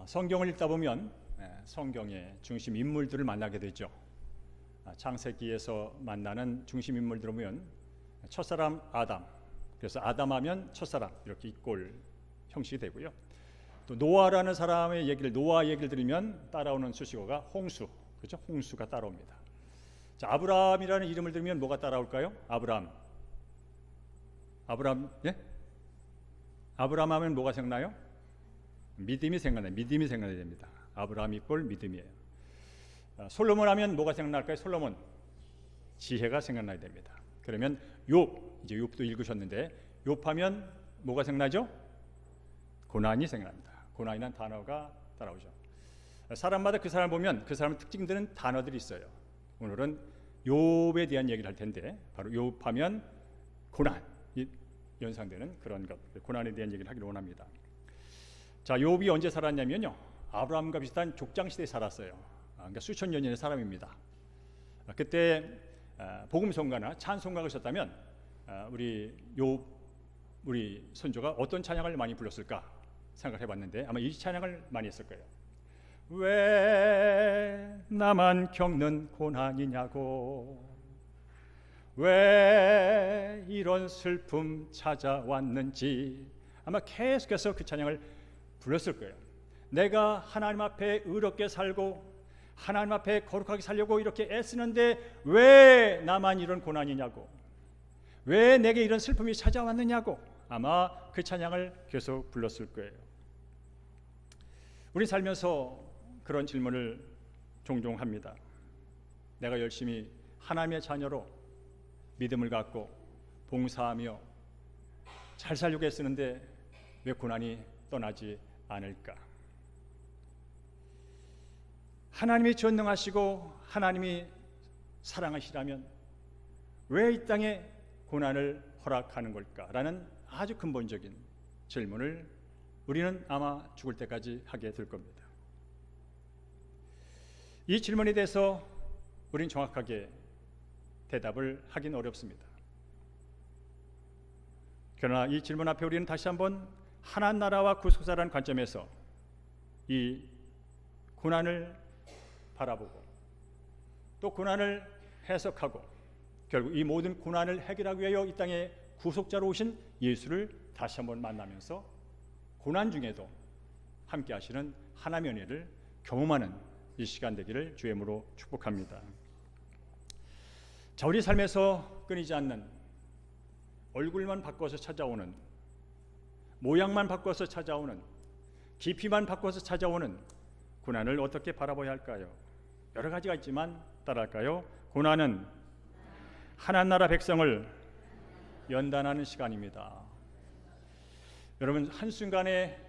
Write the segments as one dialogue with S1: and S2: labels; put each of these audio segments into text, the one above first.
S1: 성경을 읽다 보면 성경의 중심 인물들을 만나게 되죠. 창세기에서 만나는 중심 인물들을 보면 첫사람 아담, 그래서 아담하면 첫사람 이렇게 이꼴 형식이 되고요. 또 노아라는 사람의 얘기를 노아 얘기를 들으면 따라오는 수식어가 홍수, 그렇죠? 홍수가 따라옵니다. 자, 아브라함이라는 이름을 들으면 뭐가 따라올까요? 아브라함, 예? 아브라함 하면 뭐가 생각나요? 믿음이 생각나요. 믿음이 생각나야 됩니다. 아브라함 이꼴 믿음이에요. 솔로몬 하면 뭐가 생각날까요? 솔로몬, 지혜가 생각나야 됩니다. 그러면 욥, 이제 욥도 읽으셨는데 욥 하면 뭐가 생각나죠? 고난이 생각납니다. 고난이라는 단어가 따라오죠. 사람마다 그 사람을 보면 그 사람의 특징들은 단어들이 있어요. 오늘은 욥에 대한 얘기를 할 텐데 바로 욥 하면 고난이 연상되는 그런 것, 고난에 대한 얘기를 하기를 원합니다. 자, 욥이 언제 살았냐면요, 아브라함과 비슷한 족장 시대에 살았어요. 그러니까 수천 년 전의 사람입니다. 그때 복음성가나 찬송가가 있었다면 우리 욥, 우리 선조가 어떤 찬양을 많이 불렀을까 생각해 봤는데 아마 이 찬양을 많이 했을 거예요. 왜 나만 겪는 고난이냐고, 왜 이런 슬픔 찾아왔는지, 아마 계속해서 그 찬양을 불렀을 거예요. 내가 하나님 앞에 의롭게 살고 하나님 앞에 거룩하게 살려고 이렇게 애쓰는데 왜 나만 이런 고난이냐고, 왜 내게 이런 슬픔이 찾아왔느냐고, 아마 그 찬양을 계속 불렀을 거예요. 우리 살면서 그런 질문을 종종 합니다. 내가 열심히 하나님의 자녀로 믿음을 갖고 봉사하며 잘 살려고 애쓰는데 왜 고난이 떠나지 않을까? 하나님이 전능하시고 하나님이 사랑하시라면 왜 이 땅에 고난을 허락하는 걸까라는 아주 근본적인 질문을 우리는 아마 죽을 때까지 하게 될 겁니다. 이 질문에 대해서 우리는 정확하게 대답을 하긴 어렵습니다. 그러나 이 질문 앞에 우리는 다시 한번 하나님 나라와 구속사라는 관점에서 이 고난을 바라보고 또 고난을 해석하고 결국 이 모든 고난을 해결하기 위하여 이 땅에 구속자로 오신 예수를 다시 한번 만나면서 고난 중에도 함께 하시는 하나님의 은혜를 경험하는 이 시간 되기를 주의 이름으로 축복합니다. 자, 우리 삶에서 끊이지 않는 얼굴만 바꿔서 찾아오는, 모양만 바꿔서 찾아오는, 깊이만 바꿔서 찾아오는 고난을 어떻게 바라봐야 할까요? 여러 가지가 있지만 따라할까요? 고난은 하나님 나라 백성을 연단하는 시간입니다. 여러분, 한순간에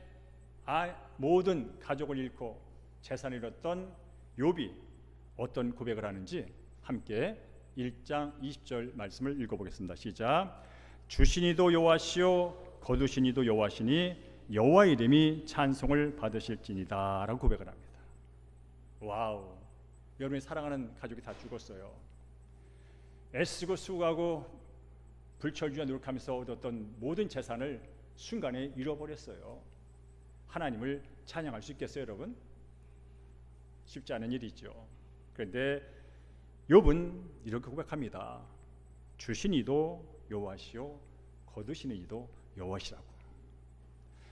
S1: 모든 가족을 잃고 재산을 잃었던 욥이 어떤 고백을 하는지 함께 1장 20절 말씀을 읽어보겠습니다. 시작. 주시니도 여호와시요 거두시니도 여호와시니 여호와 이름이 찬송을 받으실지니다 라고 고백을 합니다. 와우, 여러분이 사랑하는 가족이 다 죽었어요. 애쓰고 수고하고 불철주야 노력하면서 얻었던 모든 재산을 순간에 잃어버렸어요. 하나님을 찬양할 수 있겠어요, 여러분? 쉽지 않은 일이죠. 그런데 욥은 이렇게 고백합니다. 주신 이도 여호와시요 거두시는 이도 여호와시라고.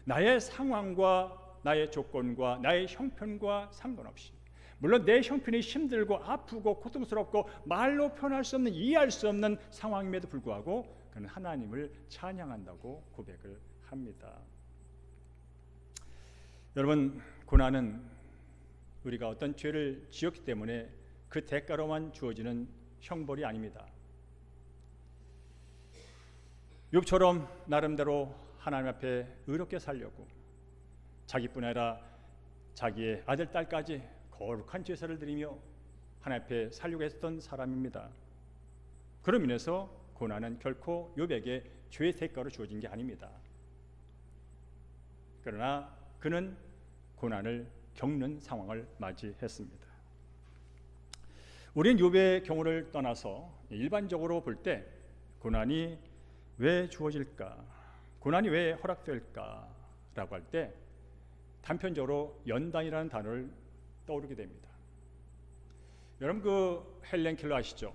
S1: 나의 상황과 나의 조건과 나의 형편과 상관없이, 물론 내 형편이 힘들고 아프고 고통스럽고 말로 표현할 수 없는, 이해할 수 없는 상황임에도 불구하고 그는 하나님을 찬양한다고 고백을 합니다. 여러분, 고난은 우리가 어떤 죄를 지었기 때문에 그 대가로만 주어지는 형벌이 아닙니다. 욥처럼 나름대로 하나님 앞에 의롭게 살려고 자기뿐 아니라 자기의 아들, 딸까지 거룩한 제사를 드리며 하나님 앞에 살려고 했던 사람입니다. 그로 인해서 고난은 결코 욥에게 죄의 대가로 주어진 게 아닙니다. 그러나 그는 고난을 겪는 상황을 맞이했습니다. 우리는 욥의 경우를 떠나서 일반적으로 볼 때 고난이 왜 주어질까, 고난이 왜 허락될까라고 할 때 단편적으로 연단이라는 단어를 떠오르게 됩니다. 여러분 그 헬렌 켈러 아시죠?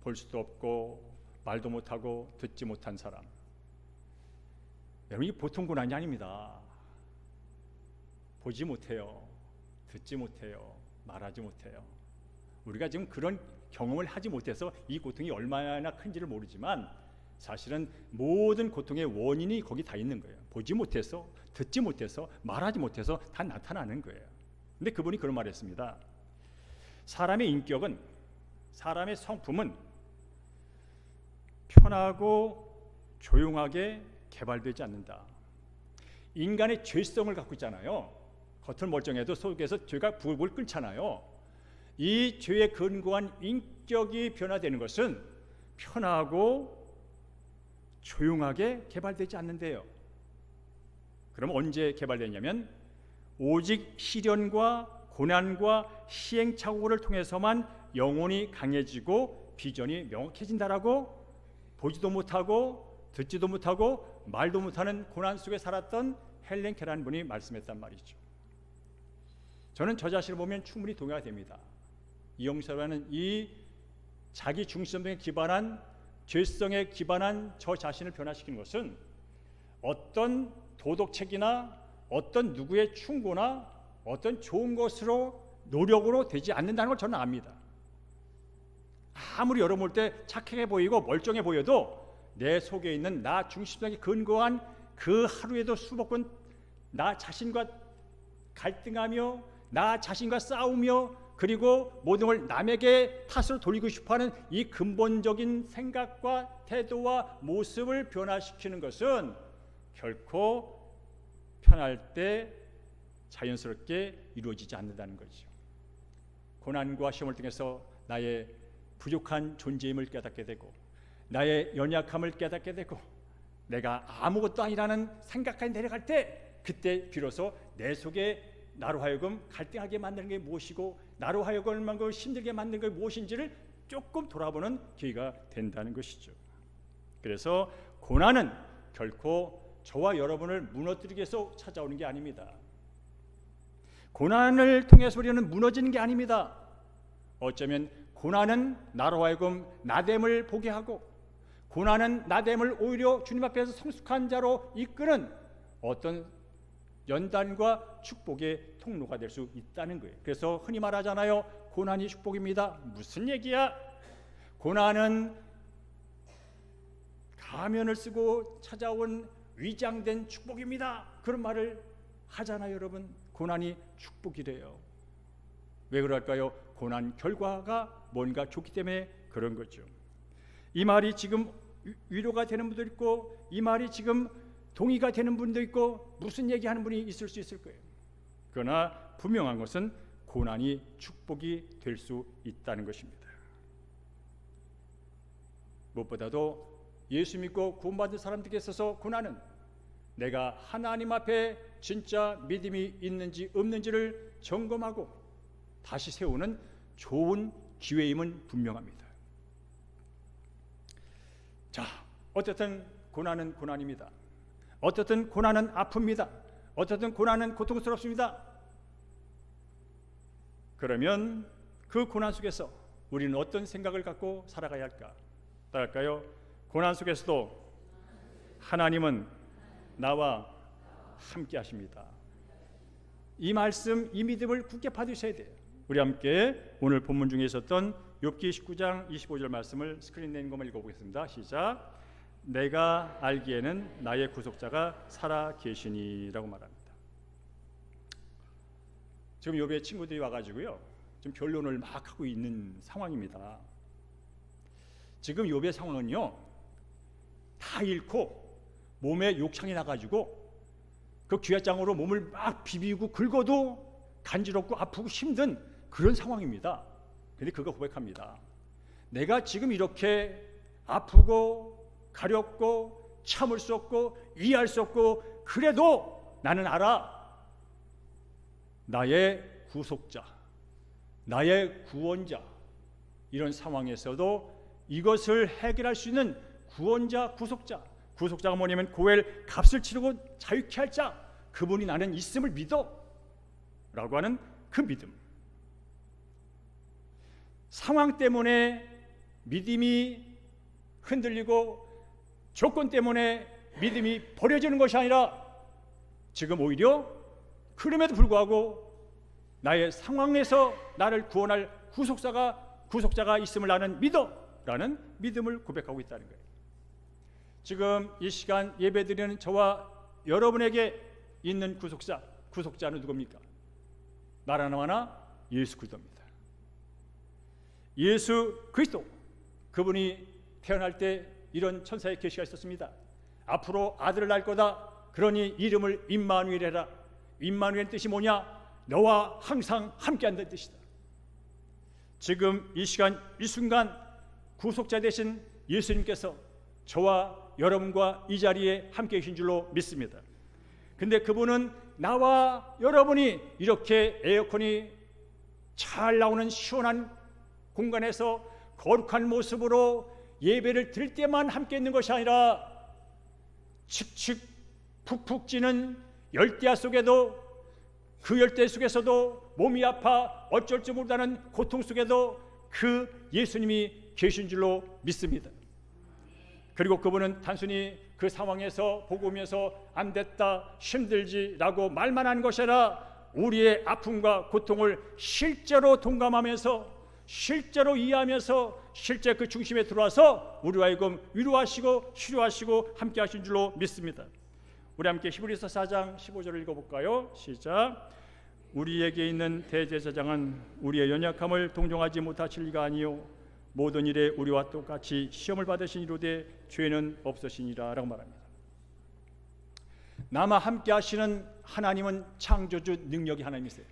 S1: 볼 수도 없고 말도 못하고 듣지 못한 사람. 여러분 이게 보통 고난이 아닙니다. 보지 못해요. 듣지 못해요. 말하지 못해요. 우리가 지금 그런 경험을 하지 못해서 이 고통이 얼마나 큰지를 모르지만 사실은 모든 고통의 원인이 거기 다 있는 거예요. 보지 못해서, 듣지 못해서, 말하지 못해서 다 나타나는 거예요. 근데 그분이 그런 말을 했습니다. 사람의 인격은, 사람의 성품은 편하고 조용하게 개발되지 않는다. 인간의 죄성을 갖고 있잖아요. 겉은 멀쩡해도 속에서 죄가 부글부글 끓잖아요. 이 죄에 근거한 인격이 변화되는 것은 편하고 조용하게 개발되지 않는데요. 그럼 언제 개발되냐면 오직 시련과 고난과 시행착오를 통해서만 영혼이 강해지고 비전이 명확해진다라고 보지도 못하고 듣지도 못하고 말도 못하는 고난 속에 살았던 헬렌 켈러라는 분이 말씀했단 말이죠. 저는 저 자신을 보면 충분히 동의가 됩니다. 이영서라는 이 자기 중심성에 기반한 죄성에 기반한 저 자신을 변화시키는 것은 어떤 도덕책이나 어떤 누구의 충고나 어떤 좋은 것으로 노력으로 되지 않는다는 걸 저는 압니다. 아무리 여러분 볼 때 착해 보이고 멀쩡해 보여도 내 속에 있는 나 중심성에 근거한 그 하루에도 수백 번 나 자신과 갈등하며 나 자신과 싸우며 그리고 모든 걸 남에게 탓으로 돌리고 싶어하는 이 근본적인 생각과 태도와 모습을 변화시키는 것은 결코 편할 때 자연스럽게 이루어지지 않는다는 거죠. 고난과 시험을 통해서 나의 부족한 존재임을 깨닫게 되고 나의 연약함을 깨닫게 되고 내가 아무것도 아니라는 생각까지 내려갈 때 그때 비로소 내 속에 나로 하여금 갈등하게 만드는 게 무엇이고 나로 하여금 얼마나 힘들게 만드는 게 무엇인지를 조금 돌아보는 기회가 된다는 것이죠. 그래서 고난은 결코 저와 여러분을 무너뜨리기 위해서 찾아오는 게 아닙니다. 고난을 통해서 우리는 무너지는 게 아닙니다. 어쩌면 고난은 나로 하여금 나됨을 보게 하고 고난은 나됨을 오히려 주님 앞에서 성숙한 자로 이끄는 어떤 연단과 축복의 통로가 될 수 있다는 거예요. 그래서 흔히 말하잖아요. 고난이 축복입니다. 무슨 얘기야? 고난은 가면을 쓰고 찾아온 위장된 축복입니다. 그런 말을 하잖아요. 여러분, 고난이 축복이래요. 왜 그럴까요? 고난 결과가 뭔가 좋기 때문에 그런 거죠. 이 말이 지금 위로가 되는 분도 있고 이 말이 지금 동의가 되는 분도 있고 무슨 얘기하는 분이 있을 수 있을 거예요. 그러나 분명한 것은 고난이 축복이 될 수 있다는 것입니다. 무엇보다도 예수 믿고 구원받은 사람들에게 있어서 고난은 내가 하나님 앞에 진짜 믿음이 있는지 없는지를 점검하고 다시 세우는 좋은 기회임은 분명합니다. 자, 어쨌든 고난은 고난입니다. 어쨌든 고난은 아픕니다. 어쨌든 고난은 고통스럽습니다. 그러면 그 고난 속에서 우리는 어떤 생각을 갖고 살아가야 할까? 따를까요? 고난 속에서도 하나님은 나와 함께 하십니다. 이 말씀, 이 믿음을 굳게 받으셔야 돼요. 우리 함께 오늘 본문 중에 있었던 욥기 19장 25절 말씀을 스크린 낸 것만 읽어보겠습니다. 시작. 내가 알기에는 나의 구속자가 살아 계시니라고 말합니다. 지금 욥의 친구들이 와가지고요, 지금 변론을 막 하고 있는 상황입니다. 지금 욥의 상황은요, 다 잃고 몸에 욕창이 나가지고 그 귀화장으로 몸을 막 비비고 긁어도 간지럽고 아프고 힘든 그런 상황입니다. 근데 그거 고백합니다. 내가 지금 이렇게 아프고 가렵고 참을 수 없고 이해할 수 없고 그래도 나는 알아. 나의 구속자, 나의 구원자, 이런 상황에서도 이것을 해결할 수 있는 구원자, 구속자가 뭐냐면 고엘 값을 치르고 자유케 할 자, 그분이 나는 있음을 믿어 라고 하는 그 믿음. 상황 때문에 믿음이 흔들리고 조건 때문에 믿음이 버려지는 것이 아니라 지금 오히려 그럼에도 불구하고 나의 상황에서 나를 구원할 구속자가 있음을 나는 믿어라는 믿음을 고백하고 있다는 거예요. 지금 이 시간 예배드리는 저와 여러분에게 있는 구속자는 누굽니까? 나라나 마나 예수 그리스도입니다. 예수 그리스도, 그분이 태어날 때 이런 천사의 계시가 있었습니다. 앞으로 아들을 낳을 거다. 그러니 이름을 임마누엘 해라. 임마누엘 뜻이 뭐냐? 너와 항상 함께한다는 뜻이다. 지금 이 시간 이 순간 구속자 되신 예수님께서 저와 여러분과 이 자리에 함께 계신 줄로 믿습니다. 근데 그분은 나와 여러분이 이렇게 에어컨이 잘 나오는 시원한 공간에서 거룩한 모습으로 예배를 드릴 때만 함께 있는 것이 아니라 칙칙 푹푹 찌는 열대야 속에도, 그 열대 속에서도 몸이 아파 어쩔 줄 모르다는 고통 속에도 그 예수님이 계신 줄로 믿습니다. 그리고 그분은 단순히 그 상황에서 복음에서 안 됐다, 힘들지라고 말만 한 것이 아니라 우리의 아픔과 고통을 실제로 동감하면서, 실제로 이해하면서 실제 그 중심에 들어와서 우리와 하여금 위로하시고 치료하시고 함께 하신 줄로 믿습니다. 우리 함께 히브리서 4장 15절을 읽어볼까요? 시작. 우리에게 있는 대제사장은 우리의 연약함을 동정하지 못하실 리가 아니요 모든 일에 우리와 똑같이 시험을 받으신 이로되 죄는 없으시니라 라고 말합니다. 나와 함께 하시는 하나님은 창조주 능력이 하나님이세요.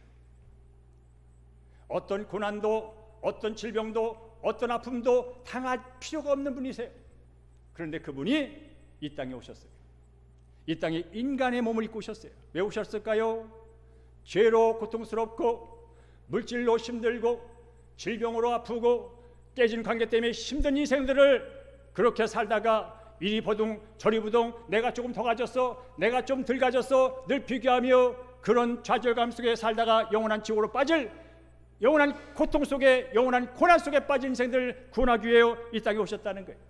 S1: 어떤 고난도, 어떤 질병도, 어떤 아픔도 당할 필요가 없는 분이세요. 그런데 그분이 이 땅에 오셨어요. 이 땅에 인간의 몸을 입고 오셨어요. 왜 오셨을까요? 죄로 고통스럽고 물질로 힘들고 질병으로 아프고 깨진 관계 때문에 힘든 인생들을 그렇게 살다가 이리 보둥 저리 부둥, 내가 조금 더 가졌어, 내가 좀 덜 가졌어, 늘 비교하며 그런 좌절감 속에 살다가 영원한 지옥으로 빠질, 영원한 고통 속에, 영원한 고난 속에 빠진 인생들을 구원하기 위해 이 땅에 오셨다는 거예요.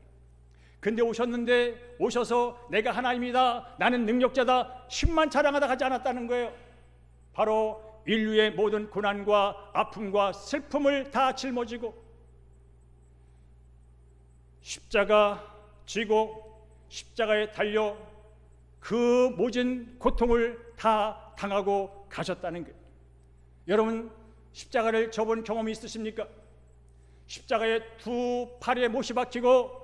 S1: 근데 오셨는데 오셔서 내가 하나님이다, 나는 능력자다, 힘만 자랑하다 가지 않았다는 거예요. 바로 인류의 모든 고난과 아픔과 슬픔을 다 짊어지고 십자가 지고 십자가에 달려 그 모진 고통을 다 당하고 가셨다는 거예요. 여러분 십자가를 져본 경험이 있으십니까? 십자가에 두 팔에 못이 박히고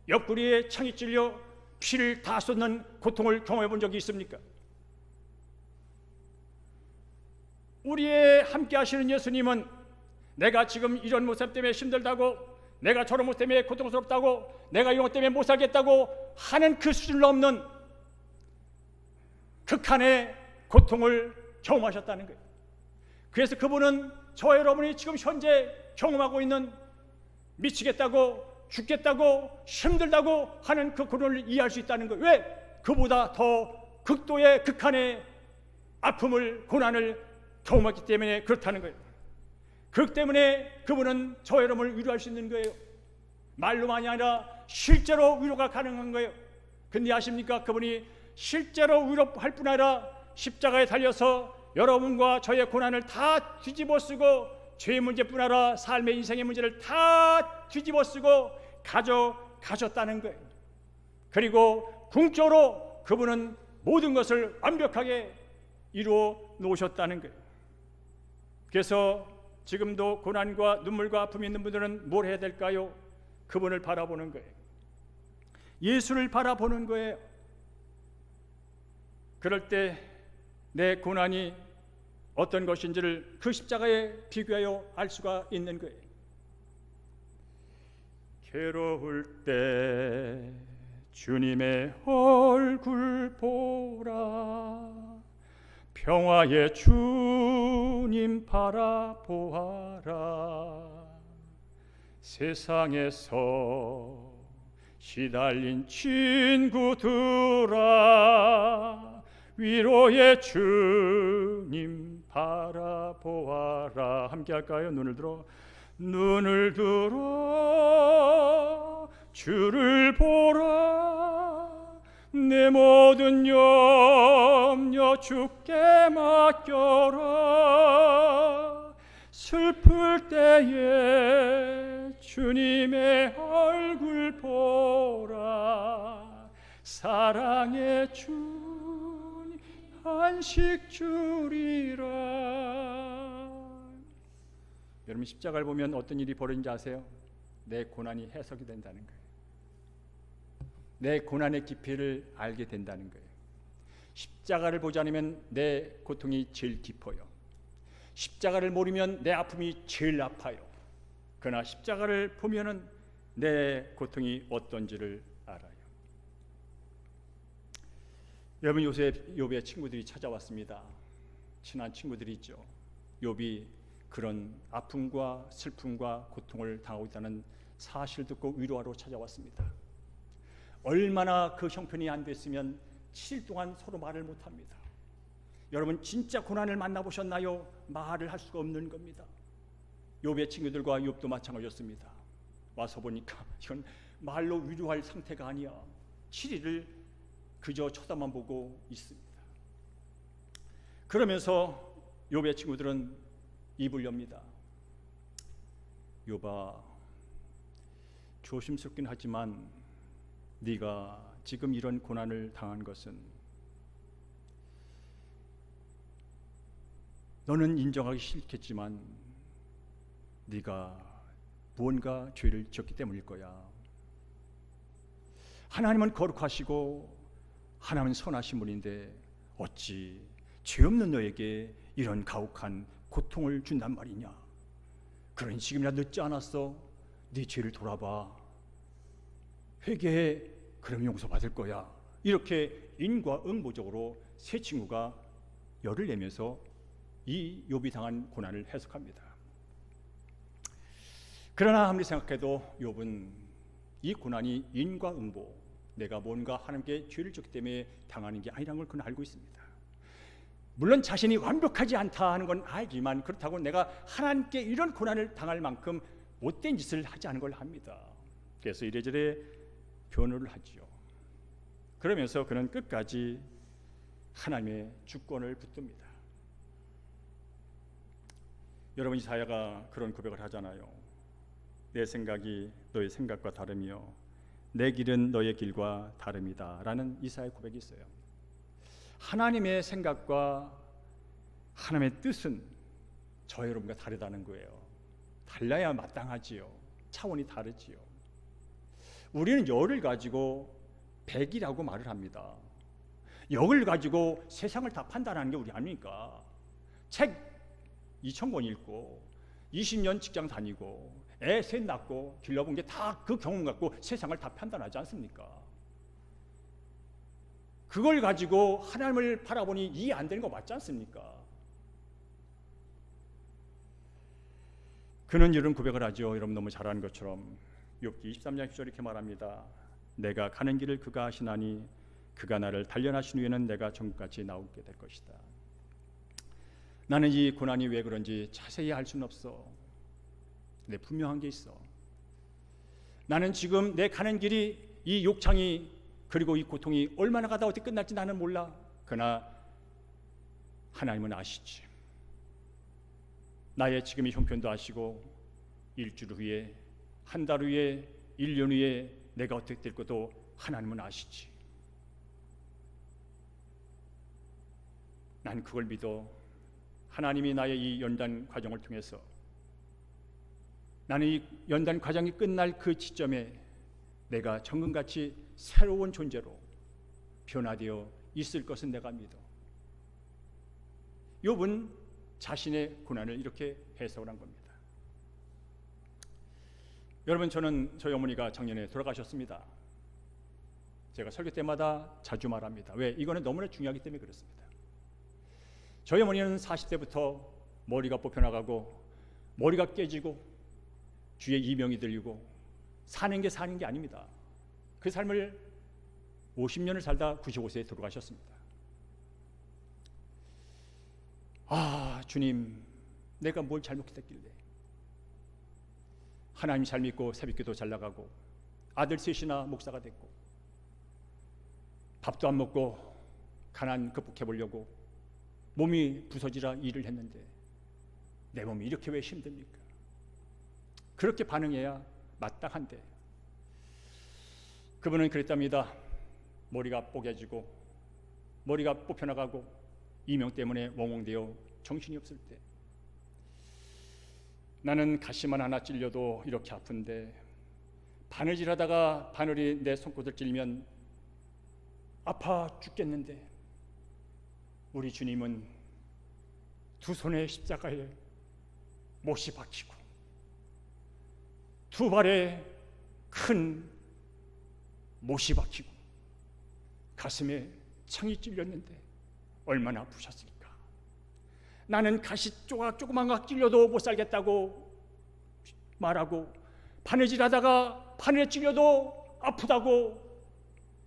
S1: 옆구리에 창이 찔려 피를 다 쏟는 고통을 경험해 본 적이 있습니까? 우리의 함께 하시는 예수님은 내가 지금 이런 모습 때문에 힘들다고, 내가 저런 모습 때문에 고통스럽다고, 내가 이런 것 때문에 못 살겠다고 하는 그 수준을 넘는 극한의 고통을 경험하셨다는 거예요. 그래서 그분은 저와 여러분이 지금 현재 경험하고 있는 미치겠다고, 죽겠다고, 힘들다고 하는 그 고통을 이해할 수 있다는 거예요. 왜? 그보다 더 극도의 극한의 아픔을, 고난을 경험했기 때문에 그렇다는 거예요. 그렇기 때문에 그분은 저와 여러분을 위로할 수 있는 거예요. 말로만이 아니라 실제로 위로가 가능한 거예요. 근데 아십니까? 그분이 실제로 위로할 뿐 아니라 십자가에 달려서 여러분과 저의 고난을 다 뒤집어 쓰고 죄의 문제뿐 아니라 삶의 인생의 문제를 다 뒤집어 쓰고 가져가셨다는 거예요. 그리고 궁적으로 그분은 모든 것을 완벽하게 이루어 놓으셨다는 거예요. 그래서 지금도 고난과 눈물과 아픔이 있는 분들은 뭘 해야 될까요? 그분을 바라보는 거예요. 예수를 바라보는 거예요. 그럴 때 내 고난이 어떤 것인지를 그 십자가에 비교하여 알 수가 있는 거예요. 괴로울 때 주님의 얼굴 보라, 평화의 주님 바라보아라. 세상에서 시달린 친구들아 위로의 주님 바라보아라. 함께 할까요? 눈을 들어 주를 보라. 내 모든 염려 주께 맡겨라. 슬플 때에 주님의 얼굴 보라. 사랑의 주님 안식 주리라. 여러분, 십자가를 보면 어떤 일이 벌어진지 아세요? 내 고난이 해석이 된다는 거예요. 내 고난의 깊이를 알게 된다는 거예요. 십자가를 보지 않으면 내 고통이 제일 깊어요. 십자가를 모르면 내 아픔이 제일 아파요. 그러나 십자가를 보면은 내 고통이 어떤지를 알아요. 여러분, 요새 욥의 친구들이 찾아왔습니다. 친한 친구들이 있죠. 욥이 그런 아픔과 슬픔과 고통을 당하고 있다는 사실을 듣고 위로하러 찾아왔습니다. 얼마나 그 형편이 안 됐으면 7일 동안 서로 말을 못합니다. 여러분, 진짜 고난을 만나보셨나요? 말을 할 수가 없는 겁니다. 욥의 친구들과 욥도 마찬가지였습니다. 와서 보니까 이건 말로 위로할 상태가 아니야. 7일을 그저 쳐다만 보고 있습니다. 그러면서 욥의 친구들은 입을 엽니다. 욥아, 조심스럽긴 하지만 네가 지금 이런 고난을 당한 것은 너는 인정하기 싫겠지만 네가 무언가 죄를 지었기 때문일 거야. 하나님은 거룩하시고 하나님은 선하신 분인데 어찌 죄 없는 너에게 이런 가혹한 고통을 준단 말이냐. 그러니 지금이라 늦지 않았어. 네 죄를 돌아봐. 회개해. 그럼 용서받을 거야. 이렇게 인과응보적으로 세 친구가 열을 내면서 이 욥이 당한 고난을 해석합니다. 그러나 아무리 생각해도 욥은 이 고난이 인과응보, 내가 뭔가 하나님께 죄를 졌기 때문에 당하는 게 아니라는 걸 그는 알고 있습니다. 물론 자신이 완벽하지 않다 하는 건 알지만 그렇다고 내가 하나님께 이런 고난을 당할 만큼 못된 짓을 하지 않은 걸 합니다. 그래서 이래저래 변호를 하지요. 그러면서 그는 끝까지 하나님의 주권을 붙듭니다. 여러분, 이사야가 그런 고백을 하잖아요. 내 생각이 너의 생각과 다르며 내 길은 너의 길과 다름이다 라는 이사야의 고백이 있어요. 하나님의 생각과 하나님의 뜻은 저 여러분과 다르다는 거예요. 달라야 마땅하지요. 차원이 다르지요. 우리는 열을 가지고 백이라고 말을 합니다. 역을 가지고 세상을 다 판단하는 게 우리 아닙니까? 책 2,000권 읽고 20년 직장 다니고 애 셋 낳고 길러본 게 다 그 경험 갖고 세상을 다 판단하지 않습니까? 그걸 가지고 하나님을 바라보니 이해 안 되는 거 맞지 않습니까? 그는 이런 고백을 하죠. 여러분 너무 잘 아는 것처럼 욥기 23장 10절 이렇게 말합니다. 내가 가는 길을 그가 아시나니 그가 나를 단련하신 후에는 내가 천국같이 나오게 될 것이다. 나는 이 고난이 왜 그런지 자세히 알 수는 없어. 근데 분명한 게 있어. 나는 지금 내 가는 길이 이 욕창이 그리고 이 고통이 얼마나 가다 어떻게 끝날지 나는 몰라. 그러나 하나님은 아시지. 나의 지금의 형편도 아시고 일주일 후에, 한 달 후에, 1년 후에 내가 어떻게 될 것도 하나님은 아시지. 난 그걸 믿어. 하나님이 나의 이 연단 과정을 통해서 나는 이 연단 과정이 끝날 그 시점에 내가 정금같이 새로운 존재로 변화되어 있을 것은 내가 믿어. 욥은 자신의 고난을 이렇게 해석을 한 겁니다. 여러분, 저는 저희 어머니가 작년에 돌아가셨습니다. 제가 설교 때마다 자주 말합니다. 왜? 이거는 너무나 중요하기 때문에 그렇습니다. 저희 어머니는 40대부터 머리가 뽑혀나가고 머리가 깨지고 귀에 이명이 들리고 사는 게 아닙니다. 그 삶을 50년을 살다 95세에 돌아가셨습니다. 아, 주님, 내가 뭘 잘못했길래 하나님 잘 믿고 새벽기도 잘 나가고 아들 셋이나 목사가 됐고 밥도 안 먹고 가난 극복해 보려고 몸이 부서지라 일을 했는데 내 몸이 이렇게 왜 힘듭니까? 그렇게 반응해야 마땅한데 그분은 그랬답니다. 머리가 뽀개지고 머리가 뽑혀나가고 이명 때문에 멍멍대어 정신이 없을 때 나는 가시만 하나 찔려도 이렇게 아픈데 바느질하다가 바늘이 내 손끝을 찔면 아파 죽겠는데 우리 주님은 두 손에 십자가에 못이 박히고 두 발에 큰 못이 박히고 가슴에 창이 찔렸는데 얼마나 아프셨을까. 나는 가시 조그만 거 찔려도 못 살겠다고 말하고 바느질하다가 바늘에 찔려도 아프다고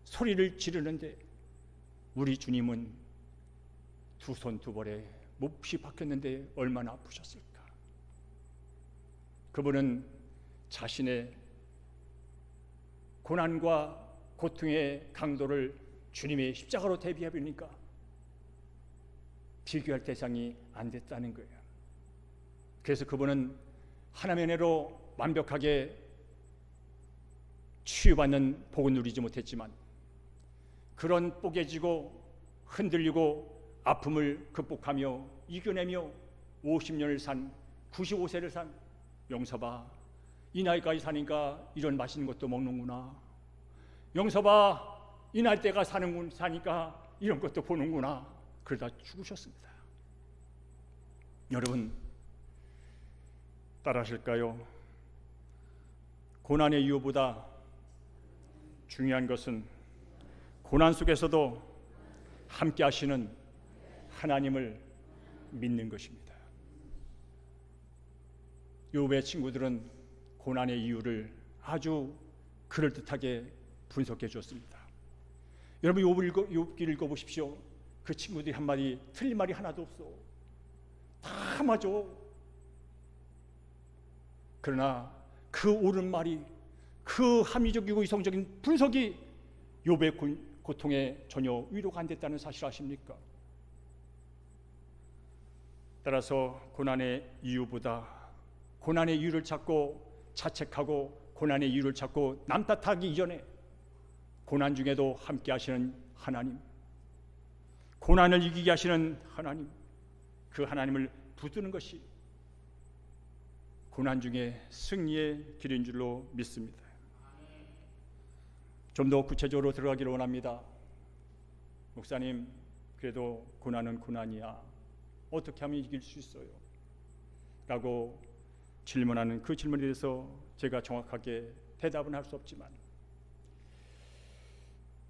S1: 소리를 지르는데 우리 주님은 두 손 두 발에 몹시 박혔는데 얼마나 아프셨을까. 그분은 자신의 고난과 고통의 강도를 주님의 십자가로 대비해 보니까 비교할 대상이 안 됐다는 거예요. 그래서 그분은 하나님의 은혜로 완벽하게 치유받는 복은 누리지 못했지만 그런 뽀개지고 흔들리고 아픔을 극복하며 이겨내며 50년을 산 95세를 산 영서봐, 이 나이까지 사니까 이런 맛있는 것도 먹는구나. 영서봐, 이 나이대가 사니까 이런 것도 보는구나. 그러다 죽으셨습니다. 여러분 따라하실까요? 고난의 이유보다 중요한 것은 고난 속에서도 함께 하시는 하나님을 믿는 것입니다. 욥의 친구들은 고난의 이유를 아주 그럴듯하게 분석해 주었습니다. 여러분 욥기를 읽어보십시오. 그 친구들이 한마디 틀린 말이 하나도 없어. 다 맞아. 그러나 그 옳은 말이, 그 합리적이고 이성적인 분석이 욥의 고통에 전혀 위로가 안 됐다는 사실 아십니까? 따라서 고난의 이유보다 고난의 이유를 찾고 자책하고 고난의 이유를 찾고 남 탓하기 이전에 고난 중에도 함께 하시는 하나님, 고난을 이기게 하시는 하나님, 그 하나님을 붙드는 것이 고난 중에 승리의 길인 줄로 믿습니다. 좀 더 구체적으로 들어가기를 원합니다. 목사님, 그래도 고난은 고난이야. 어떻게 하면 이길 수 있어요? 라고 질문하는 그 질문에 대해서 제가 정확하게 대답은 할 수 없지만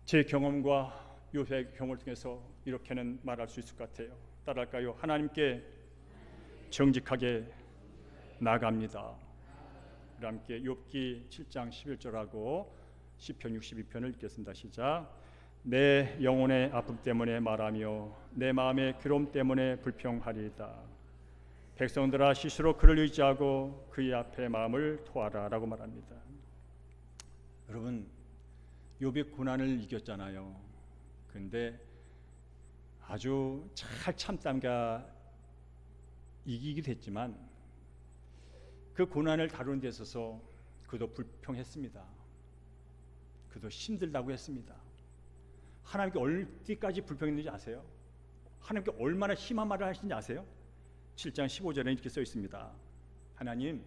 S1: 제 경험과 욥의 경험을 통해서 이렇게는 말할 수 있을 것 같아요. 따라할까요? 하나님께 정직하게 나갑니다. 함께 욥기 7장 11절하고 시편 62편을 읽겠습니다. 시작. 내 영혼의 아픔 때문에 말하며 내 마음의 괴로움 때문에 불평하리이다. 백성들아 스스로 그를 의지하고 그의 앞에 마음을 토하라 라고 말합니다. 여러분 욥이 고난을 이겼잖아요. 근데 아주 잘 참다가 이기게 됐지만 그 고난을 다루는 데 있어서 그도 불평했습니다. 그도 힘들다고 했습니다. 하나님께 어디까지 불평했는지 아세요? 하나님께 얼마나 심한 말을 하시는지 아세요? 7장 15절에 이렇게 써 있습니다. 하나님,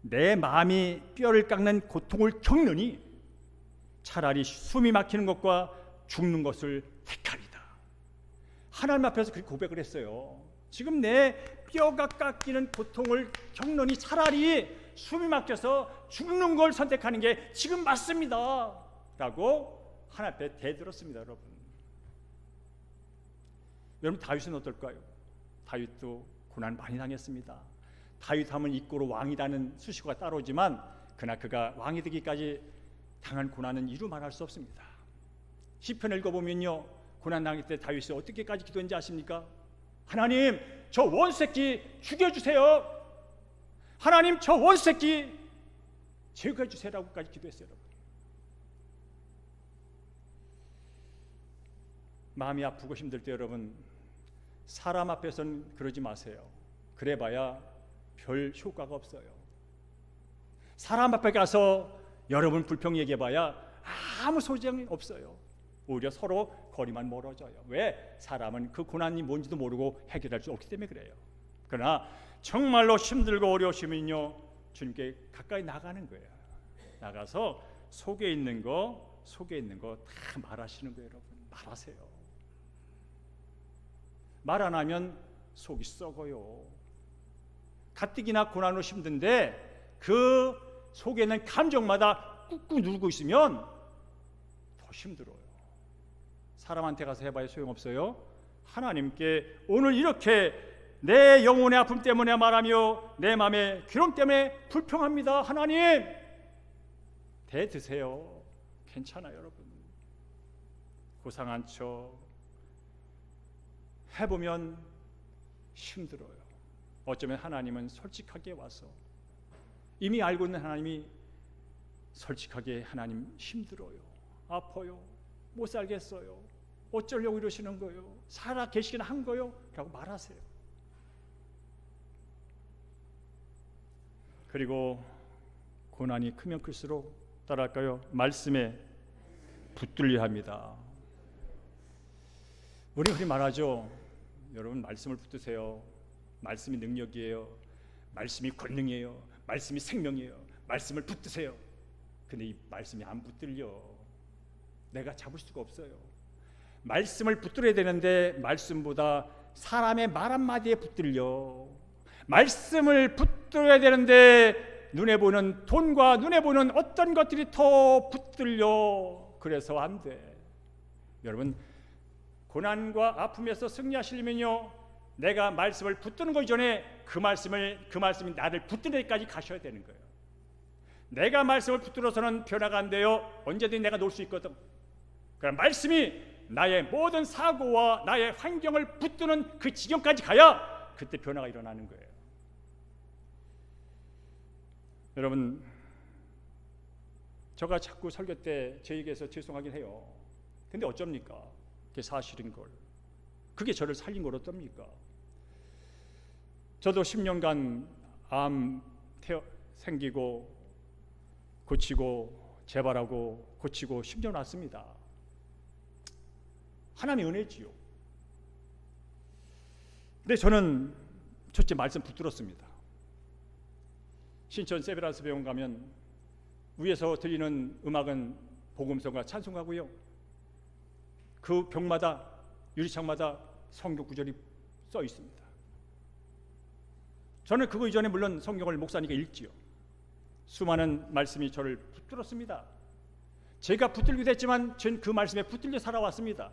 S1: 내 마음이 뼈를 깎는 고통을 겪느니 차라리 숨이 막히는 것과 죽는 것을 택하리다. 하나님 앞에서 그렇게 고백을 했어요. 지금 내 뼈가 깎이는 고통을 겪느니 차라리 숨이 막혀서 죽는 걸 선택하는 게 지금 맞습니다 라고 하나님 앞에 대들었습니다. 여러분 다윗은 어떨까요? 다윗도 고난 많이 당했습니다. 다윗하면 이꼬로 왕이라는 수식어가 따로지만 그러나 그가 왕이 되기까지 당한 고난은 이루 말할 수 없습니다. 시편 읽어보면요, 고난 당할 때 다윗이 어떻게까지 기도했는지 아십니까? 하나님, 저 원수새끼 죽여주세요. 하나님, 저 원수새끼 제거해주세요라고까지 기도했어요. 여러분, 마음이 아프고 힘들 때 여러분, 사람 앞에서는 그러지 마세요. 그래봐야 별 효과가 없어요. 사람 앞에 가서 여러분 불평 얘기해봐야 아무 소용이 없어요. 오히려 서로 거리만 멀어져요. 왜? 사람은 그 고난이 뭔지도 모르고 해결할 수 없기 때문에 그래요. 그러나 정말로 힘들고 어려우시면요, 주님께 가까이 나가는 거예요. 나가서 속에 있는 거 다 말하시는 거예요. 여러분, 말하세요. 말 안 하면 속이 썩어요. 가뜩이나 고난으로 힘든데 그 속에 있는 감정마다 꾹꾹 누르고 있으면 더 힘들어요. 사람한테 가서 해봐야 소용없어요. 하나님께 오늘 이렇게 내 영혼의 아픔 때문에 말하며 내 마음의 괴로움 때문에 불평합니다. 하나님, 대드세요. 괜찮아요. 여러분, 고상한 척 해보면 힘들어요. 어쩌면 하나님은 솔직하게 와서, 이미 알고 있는 하나님이 솔직하게, 하나님 힘들어요, 아파요, 못 살겠어요, 어쩌려고 이러시는 거예요, 살아 계시긴 한 거요? 라고 말하세요. 그리고 고난이 크면 클수록 따라할까요? 말씀에 붙들려야 합니다. 우리 흔히 말하죠. 여러분, 말씀을 붙드세요. 말씀이 능력이에요. 말씀이 권능이에요. 말씀이 생명이에요. 말씀을 붙드세요. 근데 이 말씀이 안 붙들려. 내가 잡을 수가 없어요. 말씀을 붙들어야 되는데 말씀보다 사람의 말 한마디에 붙들려. 말씀을 붙들어야 되는데 눈에 보는 돈과 눈에 보는 어떤 것들이 더 붙들려. 그래서 안 돼. 여러분, 고난과 아픔에서 승리하시려면요, 내가 말씀을 붙드는 거 이전에 그 말씀이 나를 붙드는 데까지 가셔야 되는 거예요. 내가 말씀을 붙들어서는 변화가 안 돼요. 언제든지 내가 놓을 수 있거든. 그럼 말씀이 나의 모든 사고와 나의 환경을 붙드는 그 지경까지 가야 그때 변화가 일어나는 거예요. 여러분, 제가 자꾸 설교 때 제 얘기해서 죄송하긴 해요. 근데 어쩝니까? 그게 사실인 걸. 그게 저를 살린 걸 어떻습니까? 저도 10년간 암 생기고 고치고 재발하고 고치고 10년 왔습니다. 하나님의 은혜지요. 근데 저는 첫째 말씀 붙들었습니다. 신천 세베란스 병원 가면 위에서 들리는 음악은 복음성과 찬송하고요, 그 벽마다, 유리창마다 성경 구절이 써 있습니다. 저는 그거 이전에 물론 성경을 목사니까 읽지요. 수많은 말씀이 저를 붙들었습니다. 제가 붙들기도 했지만 전 그 말씀에 붙들려 살아왔습니다.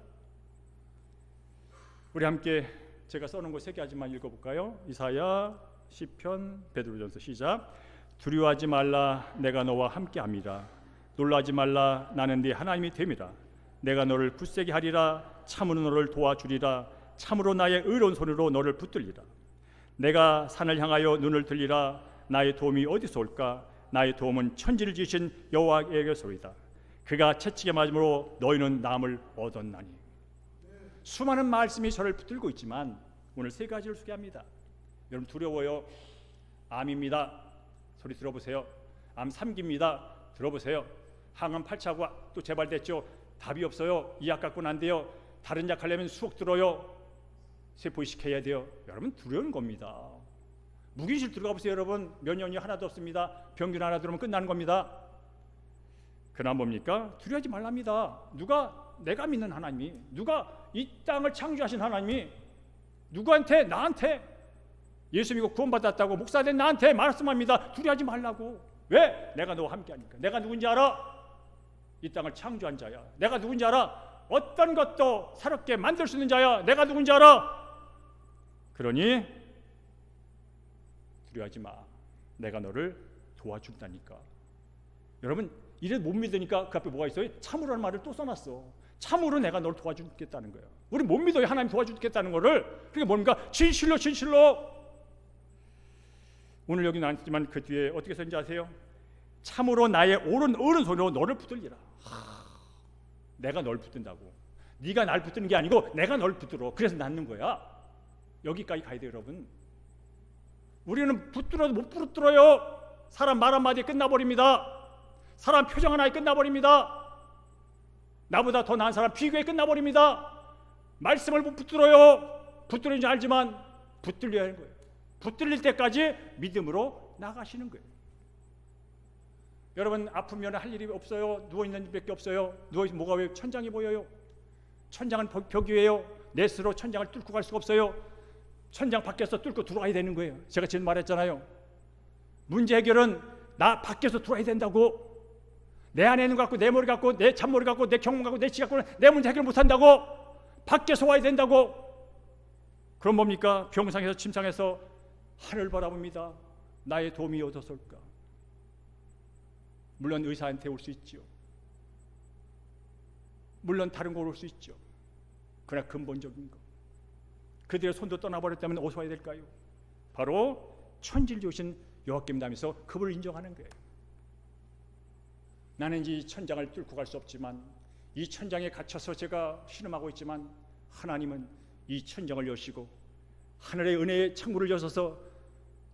S1: 우리 함께 제가 써놓은 거 3개까지만 읽어볼까요? 이사야, 시편, 베드로전서. 시작. 두려워하지 말라, 내가 너와 함께함이라. 놀라지 말라, 나는 네 하나님이 됨이라. 내가 너를 굳세게 하리라. 참으로 너를 도와주리라. 참으로 나의 의로운 손으로 너를 붙들리라. 내가 산을 향하여 눈을 들리라. 나의 도움이 어디서 올까? 나의 도움은 천지를 지으신 여호와에게서이다. 그가 채찍에 맞음으로 너희는 남을 얻었나니. 수많은 말씀이 저를 붙들고 있지만 오늘 3가지를 소개합니다. 여러분, 두려워요? 암입니다. 소리 들어보세요. 암 3기입니다. 들어보세요. 항암 8차고 또 재발됐죠. 답이 없어요. 이 약 갖고는 안 돼요. 다른 약 하려면 수억 들어요. 세포 이식해야 돼요. 여러분, 두려운 겁니다. 무기실 들어가 보세요. 여러분, 면역력이 하나도 없습니다. 병균 하나 들어오면 끝나는 겁니다. 그러나 뭡니까? 두려워하지 말랍니다. 누가? 내가 믿는 하나님이, 누가 이 땅을 창조하신 하나님이 누구한테? 나한테, 예수 믿고 구원받았다고 목사된 나한테 말씀합니다. 두려워하지 말라고. 왜? 내가 너와 함께하니까. 내가 누군지 알아? 이 땅을 창조한 자야. 내가 누군지 알아? 어떤 것도 새롭게 만들 수 있는 자야. 내가 누군지 알아? 그러니 두려워하지 마. 내가 너를 도와준다니까. 여러분, 이래 못 믿으니까 그 앞에 뭐가 있어요? 참으로라는 말을 또 써놨어. 참으로 내가 널 도와주겠다는 거예요. 우리 못 믿어요. 하나님 도와주겠다는 거를. 그게 뭡니까? 진실로 진실로. 오늘 여기 나왔지만 그 뒤에 어떻게 썼는지 아세요? 참으로 나의 오른손으로 너를 붙들리라. 내가 널 붙든다고. 네가 날 붙드는 게 아니고 내가 널 붙들어. 그래서 낫는 거야. 여기까지 가야 돼요, 여러분. 우리는 붙들어도 못 붙들어요. 사람 말 한마디에 끝나버립니다. 사람 표정 하나에 끝나버립니다. 나보다 더 나은 사람 비교에 끝나버립니다. 말씀을 못 붙들어요. 붙들리는 줄 알지만 붙들려야 하는 거예요. 붙들릴 때까지 믿음으로 나가시는 거예요. 여러분, 아프면 할 일이 없어요. 누워있는 밖에 없어요. 누워있으면 뭐가 왜 천장이 보여요? 천장은 벽이에요. 내 스스로 천장을 뚫고 갈 수가 없어요. 천장 밖에서 뚫고 들어와야 되는 거예요. 제가 지금 말했잖아요. 문제 해결은 나 밖에서 들어와야 된다고. 내 안에 있는 거 갖고, 내 머리 갖고, 내 잔머리 갖고, 내 경험 갖고, 내 지 갖고는 내 문제 해결 못한다고. 밖에서 와야 된다고. 그럼 뭡니까? 병상에서 침상에서 하늘 바라봅니다. 나의 도움이 어디서 올까? 물론 의사한테 올 수 있죠. 물론 다른 곳 올 수 있죠. 그러나 근본적인 거, 그들의 손도 떠나버렸다면 어디서 와야 될까요? 바로 천지를 지으신 여호와께 하면서 그분을 인정하는 거예요. 나는 이 천장을 뚫고 갈 수 없지만, 이 천장에 갇혀서 제가 신음하고 있지만, 하나님은 이 천장을 여시고 하늘의 은혜의 창문을 여셔서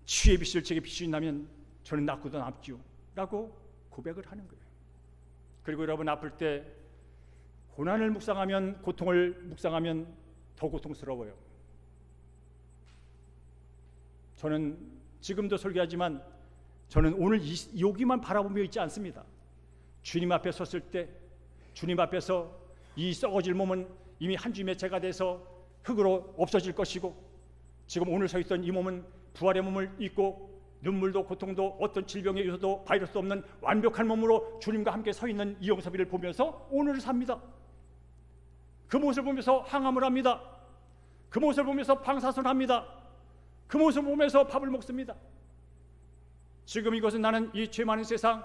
S1: 치유의 빛을 제게 비추신다면 저는 낫고도 남지요 라고 고백을 하는 거예요. 그리고 여러분, 아플 때 고난을 묵상하면, 고통을 묵상하면 더 고통스러워요. 저는 지금도 설교하지만 저는 오늘 여기만 바라보며 있지 않습니다. 주님 앞에 섰을 때, 주님 앞에서 이 썩어질 몸은 이미 한 주의 매체가 돼서 흙으로 없어질 것이고, 지금 오늘 서 있던 이 몸은 부활의 몸을 입고 눈물도 고통도 어떤 질병의 요소도 바이러스도 없는 완벽한 몸으로 주님과 함께 서 있는 이영섭이를 보면서 오늘을 삽니다. 그 모습을 보면서 항암을 합니다. 그 모습을 보면서 방사선합니다. 그 모습을 보면서 밥을 먹습니다. 지금 이것은 나는 이 죄 많은 세상,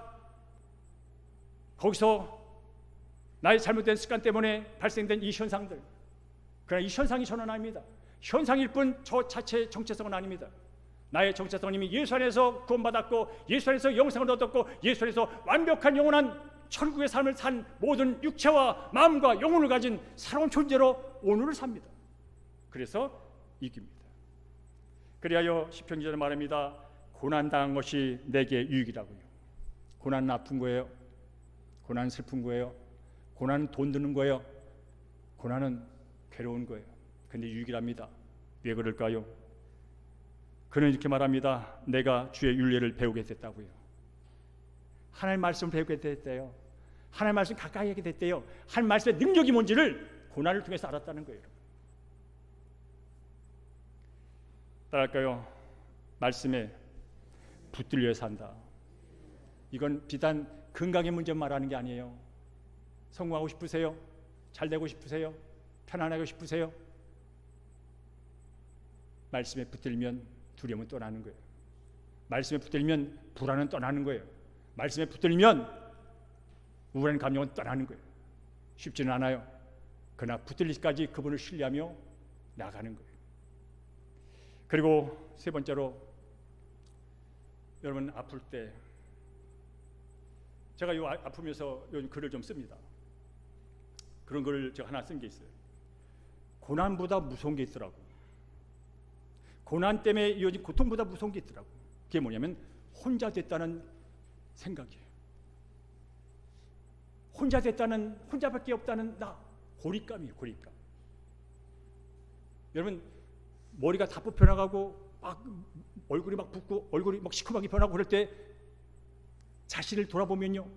S1: 거기서 나의 잘못된 습관 때문에 발생된 이 현상들, 그러나 이 현상이 저는 아닙니다. 현상일 뿐 저 자체의 정체성은 아닙니다. 나의 정체성은 이미 예수 안에서 구원받았고, 예수 안에서 영생을 얻었고, 예수 안에서 완벽한 영원한 천국의 삶을 산 모든 육체와 마음과 영혼을 가진 새로운 존재로 오늘을 삽니다. 그래서 이깁니다. 그리하여 시편 기자는 말합니다. 고난당한 것이 내게 유익이라고요. 고난은 아픈 거예요. 고난은 슬픈 거예요. 고난은 돈 드는 거예요. 고난은 괴로운 거예요. 근데 유익이랍니다. 왜 그럴까요? 그는 이렇게 말합니다. 내가 주의 윤례를 배우게 됐다고요. 하나님 말씀을 배우게 됐대요. 하나님 말씀 가까이 하게 됐대요. 하나님 말씀의 능력이 뭔지를 고난을 통해서 알았다는 거예요. 따라할까요? 말씀에 붙들려 산다. 이건 비단 건강의 문제 말하는 게 아니에요. 성공하고 싶으세요? 잘 되고 싶으세요? 편안하고 싶으세요? 말씀에 붙들면 두려움은 떠나는 거예요. 말씀에 붙들면 불안은 떠나는 거예요. 말씀에 붙들면 우울한 감정은 떠나는 거예요. 쉽지는 않아요. 그러나 붙들리기까지 그분을 신뢰하며 나가는 거예요. 그리고 세 번째로, 여러분 아플 때, 제가 요 아프면서 요즘 글을 좀 씁니다. 그런 글을 제가 하나 쓴 게 있어요. 고난보다 무서운 게 있더라고. 고난 때문에 이어진 고통보다 무서운 게 있더라고. 그게 뭐냐면 혼자 됐다는 생각이에요. 혼자 됐다는, 혼자밖에 없다는 나, 고립감이에요. 고립감. 여러분 머리가 다 뽑혀나가고 막 얼굴이 막 붓고 얼굴이 막 시커멓게 변하고 그럴 때 자신을 돌아보면요,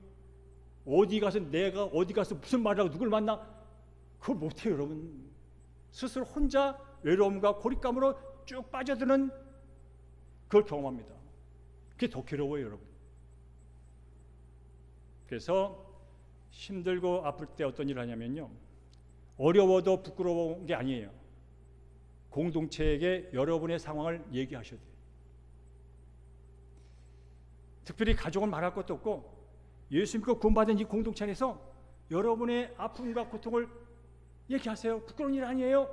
S1: 어디 가서 내가 어디 가서 무슨 말을 하고 누굴 만나, 그걸 못해요. 여러분 스스로 혼자 외로움과 고립감으로 쭉 빠져드는 그걸 경험합니다. 그게 더 괴로워요, 여러분. 그래서 힘들고 아플 때 어떤 일을 하냐면요, 어려워도 부끄러운 게 아니에요. 공동체에게 여러분의 상황을 얘기하셔야 돼요. 특별히 가족은 말할 것도 없고 예수 믿고 구원받은 이 공동체 안에서 여러분의 아픔과 고통을 얘기하세요. 부끄러운 일 아니에요.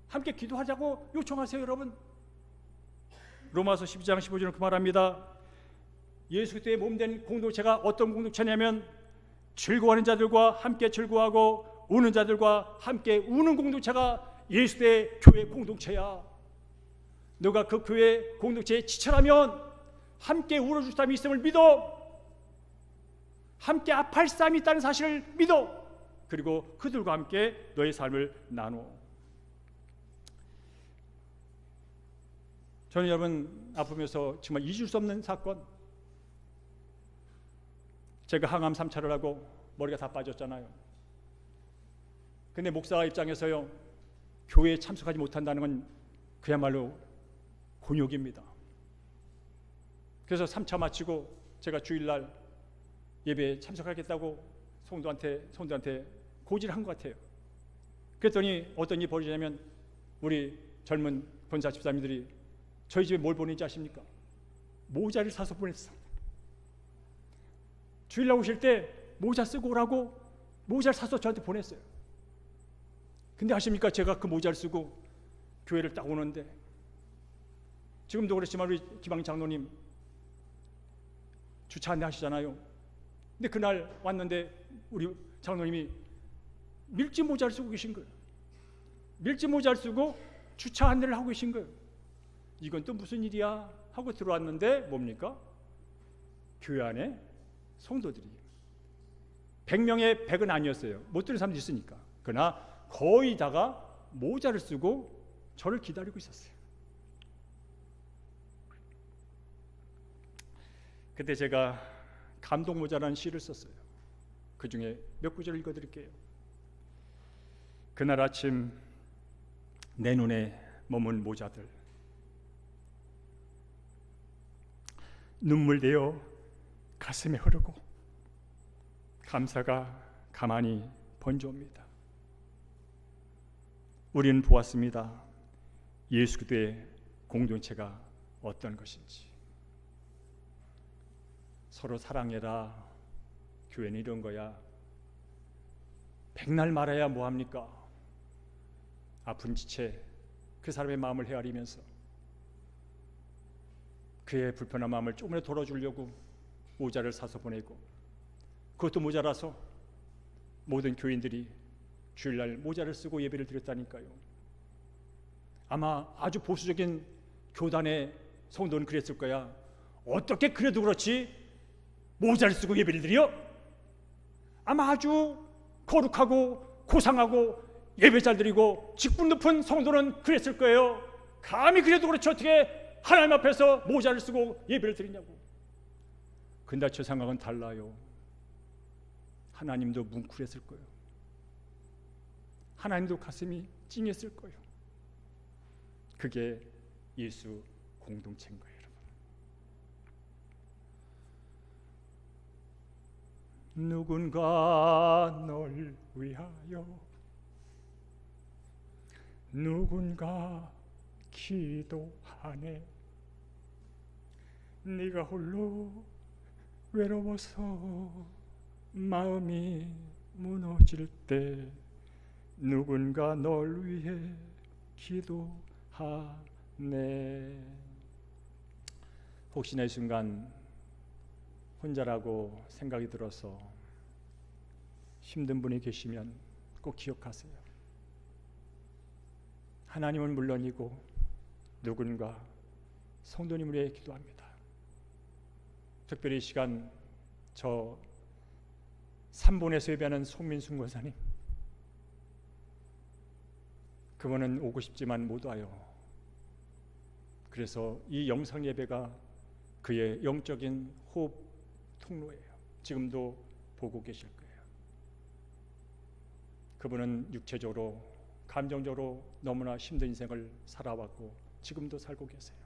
S1: 함께 기도하자고 요청하세요, 여러분. 로마서 12장 15절은 그 말합니다. 예수 그리스도의 몸된 공동체가 어떤 공동체냐면 즐거워하는 자들과 함께 즐거워하고 우는 자들과 함께 우는 공동체가 예수의 교회 공동체야. 너가 그 교회 공동체에 지체라면 함께 울어줄 사람이 있음을 믿어. 함께 아파할 사람이 있다는 사실을 믿어. 그리고 그들과 함께 너의 삶을 나눠. 저는 여러분 아프면서 정말 잊을 수 없는 사건, 제가 항암 3차를 하고 머리가 다 빠졌잖아요. 근데 목사 입장에서요, 교회에 참석하지 못한다는 건 그야말로 곤욕입니다. 그래서 3차 마치고 제가 주일날 예배에 참석하겠다고 성도한테 고지를 한 것 같아요. 그랬더니 어떤 일이 벌어지냐면 우리 젊은 권사 집사님들이 저희 집에 뭘 보내는지 아십니까? 모자를 사서 보냈어. 주일날 오실 때 모자 쓰고 오라고 모자를 사서 저한테 보냈어요. 근데 아십니까? 제가 그 모자를 쓰고 교회를 딱 오는데, 지금도 그렇지만 우리 기방 장로님 주차 안내 하시잖아요. 근데 그날 왔는데 우리 장로님이 밀짚 모자를 쓰고 계신 거예요. 밀짚 모자를 쓰고 주차 안내를 하고 계신 거예요. 이건 또 무슨 일이야 하고 들어왔는데 뭡니까? 교회 안에 성도들이 100명의 100은 아니었어요. 못 들은 사람도 있으니까. 그러나 거의 다가 모자를 쓰고 저를 기다리고 있었어요. 그때 제가 감동 모자라는 시를 썼어요. 그 중에 몇 구절을 읽어드릴게요. 그날 아침 내 눈에 머문 모자들, 눈물 되어 가슴에 흐르고 감사가 가만히 번져옵니다. 우리는 보았습니다. 예수 그리스도의 공동체가 어떤 것인지. 서로 사랑해라. 교회는 이런 거야. 백날 말해야 뭐합니까? 아픈 지체 그 사람의 마음을 헤아리면서 그의 불편한 마음을 조금이라도 덜어주려고 모자를 사서 보내고, 그것도 모자라서 모든 교인들이 주일날 모자를 쓰고 예배를 드렸다니까요. 아마 아주 보수적인 교단의 성도는 그랬을 거야. 어떻게 그래도 그렇지 모자를 쓰고 예배를 드려? 아마 아주 거룩하고 고상하고 예배 잘 드리고 직분 높은 성도는 그랬을 거예요. 감히 그래도 그렇지 어떻게 하나님 앞에서 모자를 쓰고 예배를 드리냐고. 근데 저 생각은 달라요. 하나님도 뭉클했을 거예요. 하나님도 가슴이 찡했을 거예요. 그게 예수 공동체인 거예요, 여러분. 누군가 널 위하여, 누군가 기도하네. 네가 홀로 외로워서 마음이 무너질 때 누군가 널 위해 기도하네. 혹시나 이 순간 혼자라고 생각이 들어서 힘든 분이 계시면 꼭 기억하세요. 하나님은 물론이고 누군가 성도님을 위해 기도합니다. 특별히 이 시간 저 3본에서 예배하는 송민순 권사님, 그분은 오고 싶지만 못 와요. 그래서 이 영상 예배가 그의 영적인 호흡 통로예요. 지금도 보고 계실 거예요. 그분은 육체적으로 감정적으로 너무나 힘든 인생을 살아왔고 지금도 살고 계세요.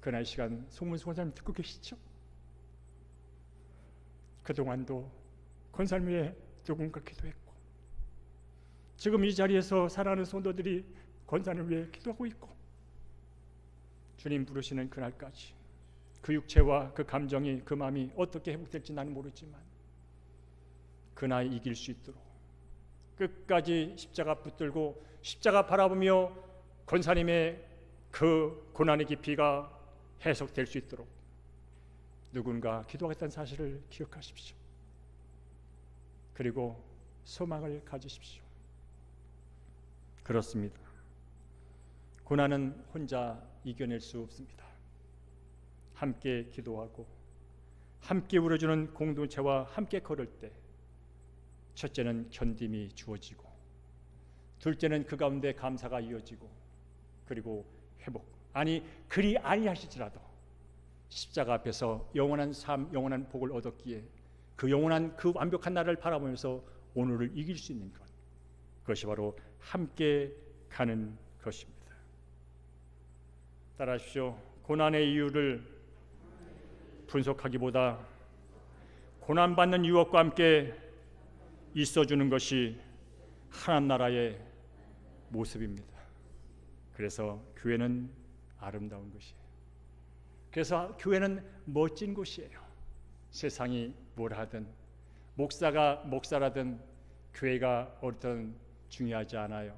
S1: 그날 시간 송문수 권사님 듣고 계시죠? 그동안도 권사님 위해 누군가 기도했고 지금 이 자리에서 사랑하는 성도들이 권사님 위해 기도하고 있고 주님 부르시는 그날까지 그 육체와 그 감정이, 그 마음이 어떻게 회복될지 나는 모르지만 그나 이길 수 있도록 끝까지 십자가 붙들고 십자가 바라보며 권사님의 그 고난의 깊이가 해석될 수 있도록 누군가 기도하겠다는 사실을 기억하십시오. 그리고 소망을 가지십시오. 그렇습니다. 고난은 혼자 이겨낼 수 없습니다. 함께 기도하고 함께 울어주는 공동체와 함께 걸을 때 첫째는 견딤이 주어지고 둘째는 그 가운데 감사가 이어지고 그리고 회복, 아니 그리 아니하실지라도 십자가 앞에서 영원한 삶, 영원한 복을 얻었기에 그 영원한 그 완벽한 나라를 바라보면서 오늘을 이길 수 있는 것, 그것이 바로 함께 가는 것입니다. 따라하십시오. 고난의 이유를 분석하기보다 고난받는 유혹과 함께 있어주는 것이 하나님 나라의 모습입니다. 그래서 교회는 아름다운 것이에요. 그래서 교회는 멋진 곳이에요. 세상이 뭘 하든 목사가 목사라든 교회가 어떤 중요하지 않아요.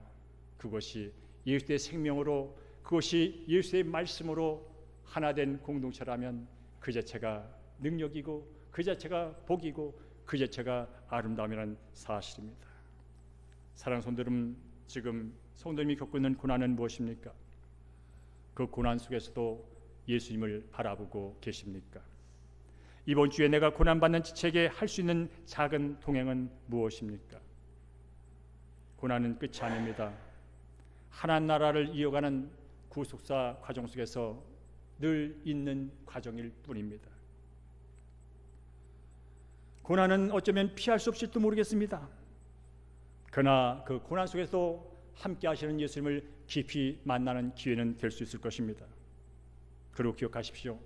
S1: 그것이 예수의 생명으로, 그것이 예수의 말씀으로 하나 된 공동체라면 그 자체가 능력이고 그 자체가 복이고 그 자체가 아름다움이라는 사실입니다. 사랑하는 성도님, 지금 성도님이 겪고 있는 고난은 무엇입니까? 그 고난 속에서도 예수님을 바라보고 계십니까? 이번 주에 내가 고난받는 지체에게 할 수 있는 작은 동행은 무엇입니까? 고난은 끝이 아닙니다. 하나님 나라를 이어가는 구속사 과정 속에서 늘 있는 과정일 뿐입니다. 고난은 어쩌면 피할 수 없을지도 모르겠습니다. 그러나 그 고난 속에서 함께 하시는 예수님을 깊이 만나는 기회는 될 수 있을 것입니다. 그리고 기억하십시오.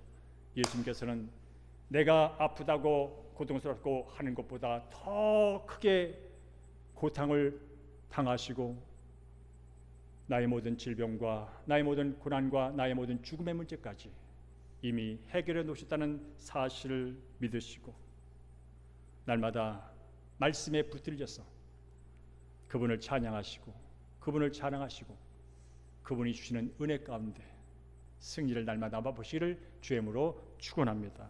S1: 예수님께서는 내가 아프다고 고통스럽고 하는 것보다 더 크게 고통을 당하시고 나의 모든 질병과 나의 모든 고난과 나의 모든 죽음의 문제까지 이미 해결해 놓으셨다는 사실을 믿으시고 날마다 말씀에 붙들려서 그분을 찬양하시고 그분을 자랑하시고 그분이 주시는 은혜 가운데 승리를 날마다 맛보시기를 주의 이름으로 축원합니다.